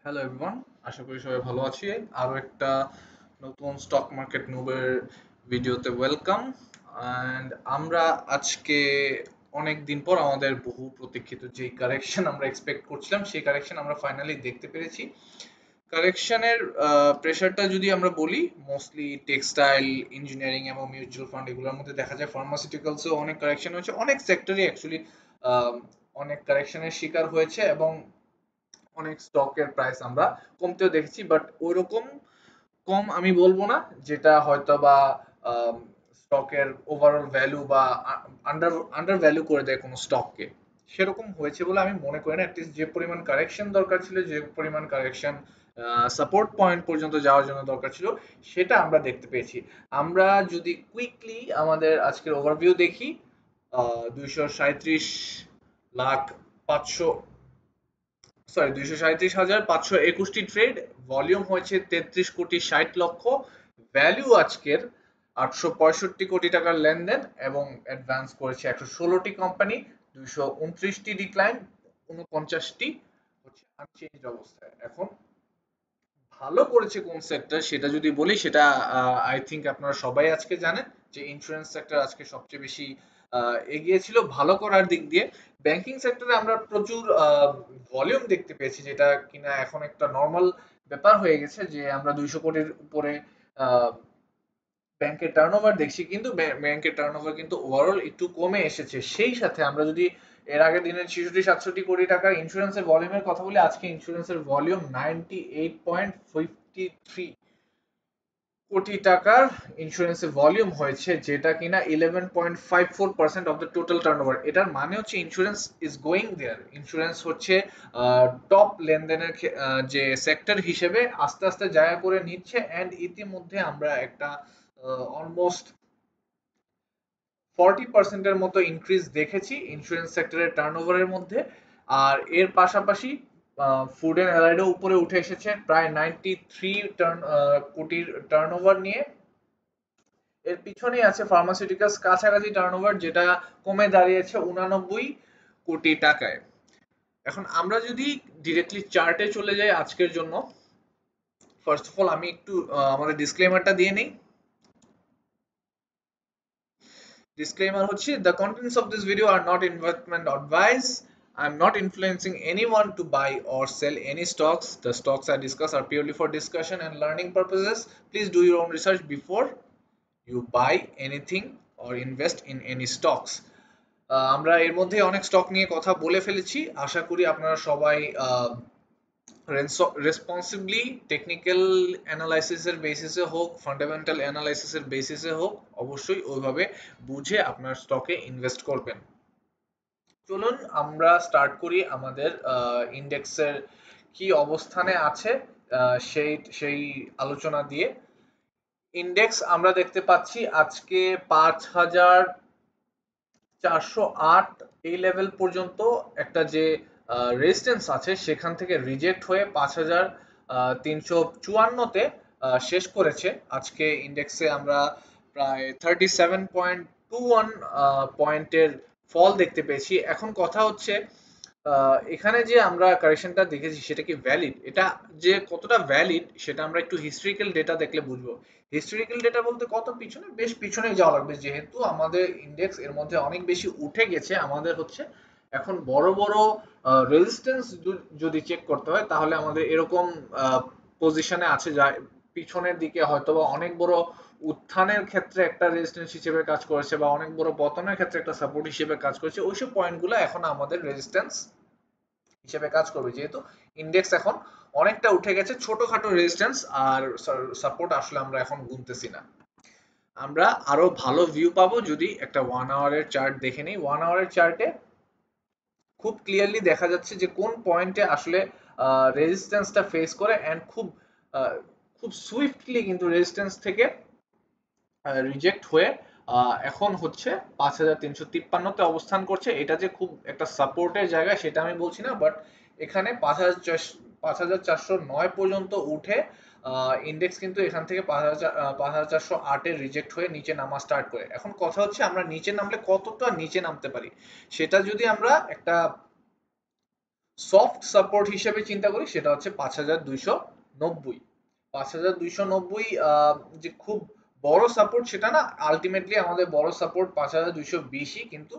Hello everyone, আশা করি সবাই ভালো আছি। আরও একটা নতুন স্টক মার্কেট নুবের ভিডিওতে ওয়েলকাম। অ্যান্ড আমরা আজকে অনেক দিন পর আমাদের বহু প্রতীক্ষিত যেই কারেকশন আমরা এক্সপেক্ট করছিলাম সেই কারেকশন আমরা ফাইনালি দেখতে পেরেছি। কারেকশনের প্রেশারটা যদি আমরা বলি, মোস্টলি টেক্সটাইল, ইঞ্জিনিয়ারিং এবং মিউচুয়াল ফান্ড এগুলোর মধ্যে দেখা যায়। ফার্মাসিউটিক্যালসেও অনেক কারেকশন হয়েছে, অনেক সেক্টরই অ্যাকচুয়ালি অনেক কারেকশনের শিকার হয়েছে এবং অনেক স্টকের প্রাইস আমরা কমতেও দেখেছি, বাট ওইরকম কম আমি বলবো না যেটা হয়তো বা স্টকের ওভারঅল ভ্যালু বা আন্ডার আন্ডার ভ্যালু করে দেয় কোনো স্টককে। সেরকম হয়েছে বলে আমি মনে করি না। অ্যাটলিস্ট যে পরিমাণ কারেকশন দরকার ছিল, যে পরিমাণ কারেকশন সাপোর্ট পয়েন্ট পর্যন্ত যাওয়ার জন্য দরকার ছিল, সেটা আমরা দেখতে পেয়েছি। আমরা যদি কুইকলি আমাদের আজকের ওভারভিউ দেখি, 237,500 237,521টি ট্রেড, ভলিউম হয়েছে 33,60,00,000, ভ্যালু আজকের 865 কোটি টাকার লেনদেন এবং অ্যাডভান্স করেছে 116টি কোম্পানি, 229টি ডিক্লাইন, 49টি হচ্ছে আনচেঞ্জড অবস্থায়। এখন ভালো করেছে কোন সেক্টর সেটা যদি বলি, সেটা আই থিংক আপনারা সবাই আজকে জানেন যে ইন্স্যুরেন্স সেক্টর আজকে সবচেয়ে বেশি এগিয়ে ছিল ভালো করার দিক দিয়ে। ব্যাংকিং সেক্টরে আমরা প্রচুর ভলিউম দেখতে পেয়েছি, যেটা কিনা এখন একটা নর্মাল ব্যাপার হয়ে গেছে যে আমরা 200 কোটির উপরে ব্যাংকের টার্নওভার দেখছি, কিন্তু ব্যাংকের টার্নওভার কিন্তু ওভারঅল একটু কমে এসেছে। সেই সাথে আমরা যদি এর আগের দিনের 66-67 কোটি টাকার ইন্স্যুরেন্সের ভলিউমের কথা বলি, আজকে ইন্স্যুরেন্সের ভলিউম 98.53 কোটি টাকার ইন্স্যুরেন্সের ভলিউম হয়েছে, যেটা কিনা 11.54% অফ দ্য টোটাল টার্নওভার। এটার মানে হচ্ছে insurance is going there. Insurance হচ্ছে টপ লেনদেনের যে সেক্টর হিসেবে আস্তে আস্তে জায়গা করে নিচ্ছে। অ্যান্ড ইতিমধ্যে আমরা একটা অলমোস্ট 40%-এর মতো ইনক্রিজ দেখেছি ইন্স্যুরেন্স সেক্টরের টার্নওভারের মধ্যে। আর এর পাশাপাশি ফুড অ্যান্ড অ্যালাইডও উপরে উঠে এসেছে প্রায় 93 কোটির টার্নওভার নিয়ে। এর পিছনেই আছে ফার্মাসিউটিক্যালস কাছাকাছি টার্নওভার, যেটা কমে দাঁড়িয়েছে 89 কোটি টাকায়। এখন আমরা যদি ডিরেক্টলি চার্টে চলে যাই আজকের জন্য, ফার্স্ট অফ অল আমি একটু আমাদের ডিসক্লেমারটা দিয়ে নেই। Disclaimer হচ্ছে, the contents of this video are not investment advice. I'm not influencing anyone to buy or sell any stocks. The stocks I discuss are purely for discussion and learning purposes. Please do your own research before you buy anything or invest in any stocks. আমরা এর মধ্যে অনেক stock নিয়ে কথা বলে ফেলেছি। আশা করি আপনারা সবাই রেসপন্সিবলি টেকনিক্যাল অ্যানালাইসিসের বেসিসে হোক, ফান্ডামেন্টাল অ্যানালাইসিসের বেসিসে হোক, অবশ্যই ওইভাবে বুঝে আপনার স্টকে ইনভেস্ট করবেন। চলুন আমরা স্টার্ট করি আমাদের ইন্ডেক্সের কি অবস্থানে আছে সেই সেই আলোচনা দিয়ে। ইন্ডেক্স আমরা দেখতে পাচ্ছি আজকে 5,408 এই লেভেল পর্যন্ত একটা যে রেজিস্ট্যান্স আছে, সেখান থেকে রিজেক্ট হয়ে 5,354-তে শেষ করেছে। আজকে ইন্ডেক্সে আমরা প্রায় 37.21 পয়েন্টের ফল দেখতে পেয়েছি। এখন কথা হচ্ছে, এখানে যে আমরা কারেকশনটা দেখেছি সেটা কি ভ্যালিড? এটা যে কতটা ভ্যালিড সেটা আমরা একটু হিস্ট্রিক্যাল ডেটা দেখলে বুঝবো। হিস্ট্রিক্যাল ডেটা বলতে কত পিছনে, বেশ পিছনে যাওয়া লাগবে, যেহেতু আমাদের ইন্ডেক্স এর মধ্যে অনেক বেশি উঠে গেছে। আমাদের হচ্ছে এখন বড় বড় রেজিস্ট্যান্স যদি চেক করতে হয়, তাহলে আমাদের এরকম পজিশনে আছে যা পিছনের দিকে হয়তোবা অনেক বড় উত্থানের ক্ষেত্রে একটা রেজিস্ট্যান্স হিসেবে কাজ করেছে, বা অনেক বড় পতনের ক্ষেত্রে একটা সাপোর্ট হিসেবে কাজ করেছে। ওইসব পয়েন্টগুলো এখন আমাদের রেজিস্ট্যান্স হিসেবে কাজ করবে, যেহেতু ইন্ডেক্স এখন অনেকটা উঠে গেছে। ছোটখাটো রেজিস্ট্যান্স আর সাপোর্ট আসলে আমরা এখন গুনতেছি না। আমরা আরো ভালো ভিউ পাবো যদি একটা 1 আওয়ারের চার্ট দেখে নিই। 1 আওয়ারের চার্টে খুব ক্লিয়ারলি দেখা যাচ্ছে যে কোন পয়েন্টে আসলে রেজিস্ট্যান্সটা ফেস করে, এন্ড খুব সুইফটলি কিন্তু রেজিস্ট্যান্স থেকে রিজেক্ট হয়ে এখন হচ্ছে 5,353-তে অবস্থান করছে। এটা যে খুব একটা সাপোর্টের জায়গা সেটা আমি বলছি না, বাট এখানে 5,409 পর্যন্ত উঠে ইন্ডেক্স কিন্তু এখান থেকে 5,408-এ রিজেক্ট হয়ে নিচে নামা স্টার্ট করে। এখন কথা হচ্ছে আমরা নিচে নামলে কতটা নিচে নামতে পারি, সেটা যদি আমরা একটা সফট সাপোর্ট হিসেবে চিন্তা করি সেটা হচ্ছে 5290। 5290 যে খুব বড় সাপোর্ট সেটা না, আলটিমেটলি আমাদের বড় সাপোর্ট 5220ই, কিন্তু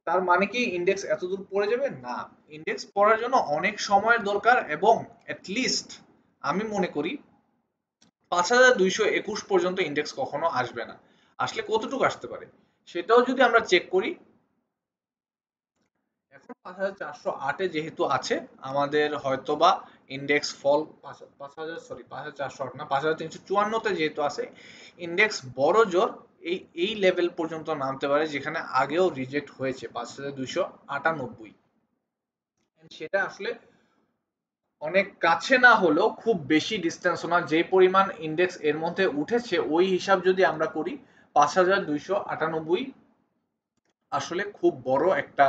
তার মানে কি ইন্ডেক্স এত দূর পড়ে যাবে? না, ইন্ডেক্স পড়ার জন্য অনেক সময়ের দরকার, এবং লিস্ট আমি মনে করি 5221 পর্যন্ত ইন্ডেক্স কখনো আসবে না। আসলে কতটুকু আসতে পারে সেটাও যদি আমরা চেক করি, এখন 5408-এ যেহেতু আছে, আমাদের হয়তোবা ইন্ডেক্স ফল 5408 না, 5354-তে যেহেতু আছে, ইন্ডেক্স বড় জোর এই লেভেল পর্যন্ত নামতে পারে, যেখানে আগেও রিজেক্ট হয়েছে 5298। সেটা আসলে অনেক কাছে না হলেও খুব বেশি ডিস্টেন্স না, যে পরিমাণ ইন্ডেক্স এর মধ্যে উঠেছে ওই হিসাব যদি আমরা করি, 5298 আসলে খুব বড় একটা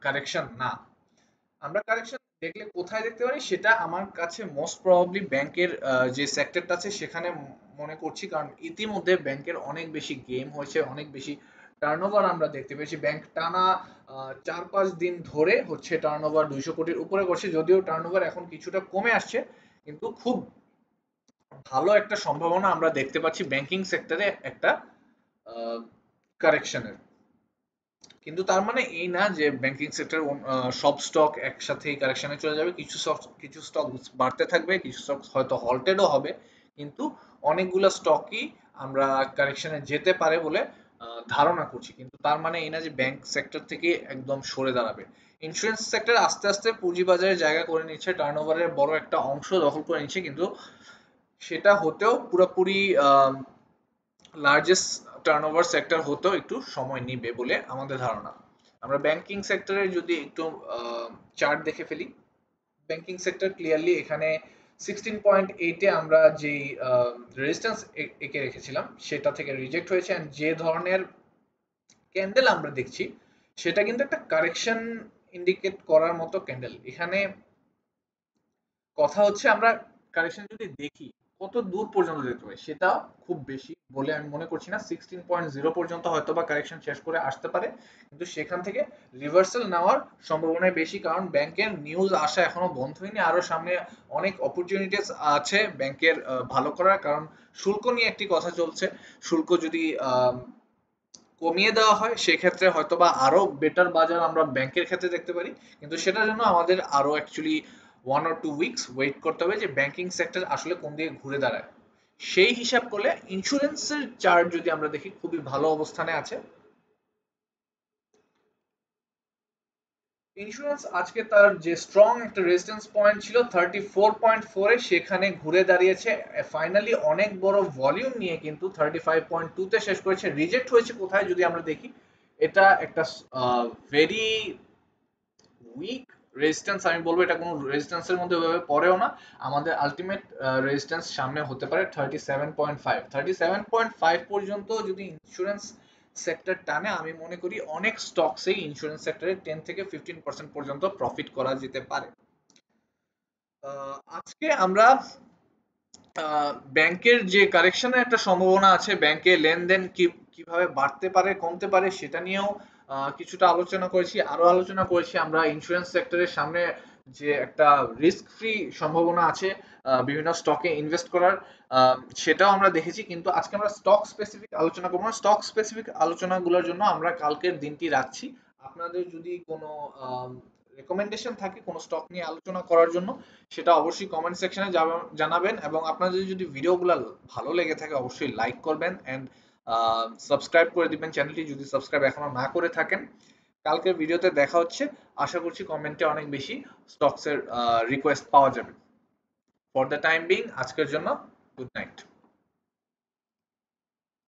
কারেকশন না। আমরা কারেকশন দেখলে কোথায় দেখতে পারি, সেটা আমার কাছে মোস্ট প্রবাবলি ব্যাংকের যে সেক্টরটা আছে সেখানে মনে করছি, কারণ ইতিমধ্যে ব্যাংকের অনেক বেশি গেম হয়েছে, অনেক বেশি টার্নওভার আমরা দেখতে পেয়েছি। ব্যাংক টানা 4-5 দিন ধরে হচ্ছে টার্নওভার 200 কোটির উপরে করছে, যদিও টার্নওভার এখন কিছুটা কমে আসছে, কিন্তু খুব ভালো একটা সম্ভাবনা আমরা দেখতে পাচ্ছি ব্যাংকিং সেক্টরে একটা কারেকশনের। কিন্তু তার মানে এই না যে ব্যাংকিং সেক্টর সব স্টক একসাথেই কারেকশনে চলে যাবে। কিছু স্টক বাড়তে থাকবে, কিছু স্টক হয়তো হল্টেডও হবে, কিন্তু অনেকগুলো স্টকই আমরা কারেকশনে যেতে পারে বলে ধারণা করছি। কিন্তু তার মানে এই না যে ব্যাংক সেক্টর থেকে একদম সরে দাঁড়াবে। ইন্স্যুরেন্স সেক্টর আস্তে আস্তে পুঁজিবাজারে জায়গা করে নিচ্ছে, টার্নওভারের বড় একটা অংশ দখল করে নিচ্ছে, কিন্তু সেটা হতেও পুরোপুরি লার্জেস্ট টার্নওভার সেক্টর হতেও একটু সময় নিবে বলে আমাদের ধারণা। আমরা ব্যাংকিং সেক্টরের যদি একটু চার্ট দেখে ফেলি, ব্যাংকিং সেক্টর ক্লিয়ারলি এখানে 16.8-এ আমরা যেই রেজিস্ট্যান্স এঁকে রেখেছিলাম সেটা থেকে রিজেক্ট হয়েছে, এন্ড যে ধরনের ক্যান্ডেল আমরা দেখছি সেটা কিন্তু একটা কারেকশন ইন্ডিকেট করার মতো ক্যান্ডেল। এখানে কথা হচ্ছে আমরা কারেকশন যদি দেখি কত দূর পর্যন্ত যেতে পারে, সেটা খুব বেশি বলে আমি মনে করছি না। 16.0 পর্যন্ত হয়তো বা কারেকশন শেষ করে আসতে পারে, কিন্তু সেখান থেকে রিভার্সাল নেওয়ার সম্ভাবনা বেশি, কারণ ব্যাংকের নিউজ আসা এখনো বন্ধ হয়নি। আরো সামনে অনেক অপরচুনিটিস আছে ব্যাংকের ভালো করার, কারণ শুল্ক নিয়ে একটি কথা চলছে। শুল্ক যদি কমিয়ে দেওয়া হয় সেক্ষেত্রে হয়তোবা আরো বেটার বাজার আমরা ব্যাংকের ক্ষেত্রে দেখতে পারি, কিন্তু সেটার জন্য আমাদের আরো অ্যাকচুয়ালি 1 or 2 উইকস ওয়েট করতে হবে যে ব্যাংকিং সেক্টর আসলে কোন দিকে ঘুরে দাঁড়ায়। সেই হিসাব করলে ইন্স্যুরেন্সের চার্ট যদি আমরা দেখি খুবই ভালো অবস্থানে আছে। ইন্স্যুরেন্স আজকে তার যে স্ট্রং একটা রেজিস্ট্যান্স পয়েন্ট ছিল 34.4-এ, সেখানে ঘুরে দাঁড়িয়েছে ফাইনালি অনেক বড় ভলিউম নিয়ে, কিন্তু 35.2-তে শেষ করেছে। রিজেক্ট হয়েছে কোথায় যদি আমরা দেখি, এটা একটা ভেরি উইক রেজিস্ট্যান্স, আমি বলবো এটা কোনো রেজিস্ট্যান্সের মধ্যে ওইভাবে পড়েও না। আমাদের আলটিমেট রেজিস্ট্যান্স সামনে হতে পারে 37.5। 37.5 পর্যন্ত যদি ইন্স্যুরেন্স সেক্টর টানে, আমি মনে করি অনেক স্টকসেই ইন্স্যুরেন্স সেক্টরে 10 থেকে 15% পর্যন্ত প্রফিট করা যেতে পারে। আজকে আমরা ব্যাংকের যে কারেকশনের একটা সম্ভাবনা আছে, ব্যাংকে লেনদেন কিভাবে বাড়তে পারে কমতে পারে সেটা নিয়েও কিছুটা আলোচনা করেছি। আরো আলোচনা করেছি আমরা ইন্স্যুরেন্স সেক্টরের সামনে যে একটা রিস্ক ফ্রি সম্ভাবনা আছে বিভিন্ন স্টকে ইনভেস্ট করার, সেটাও আমরা দেখেছি। কিন্তু আজকে আমরা স্টক স্পেসিফিক আলোচনা করবো না, স্টক স্পেসিফিক আলোচনাগুলোর জন্য আমরা কালকের দিনটি রাখছি। আপনাদের যদি কোনো রেকমেন্ডেশন থাকে কোনো স্টক নিয়ে আলোচনা করার জন্য, সেটা অবশ্যই কমেন্ট সেকশনে জানাবেন, এবং আপনাদের যদি ভিডিওগুলো ভালো লেগে থাকে অবশ্যই লাইক করবেন এন্ড সাবস্ক্রাইব করে দিবেন চ্যানেলটি যদি সাবস্ক্রাইব এখনো না করে থাকেন। কালকের ভিডিওতে দেখা হচ্ছে। আশা করছি কমেন্টে অনেক বেশি স্টকসের রিকোয়েস্ট পাওয়া যাবে। ফর দ্য টাইম বিং আজকের জন্য গুড নাইট।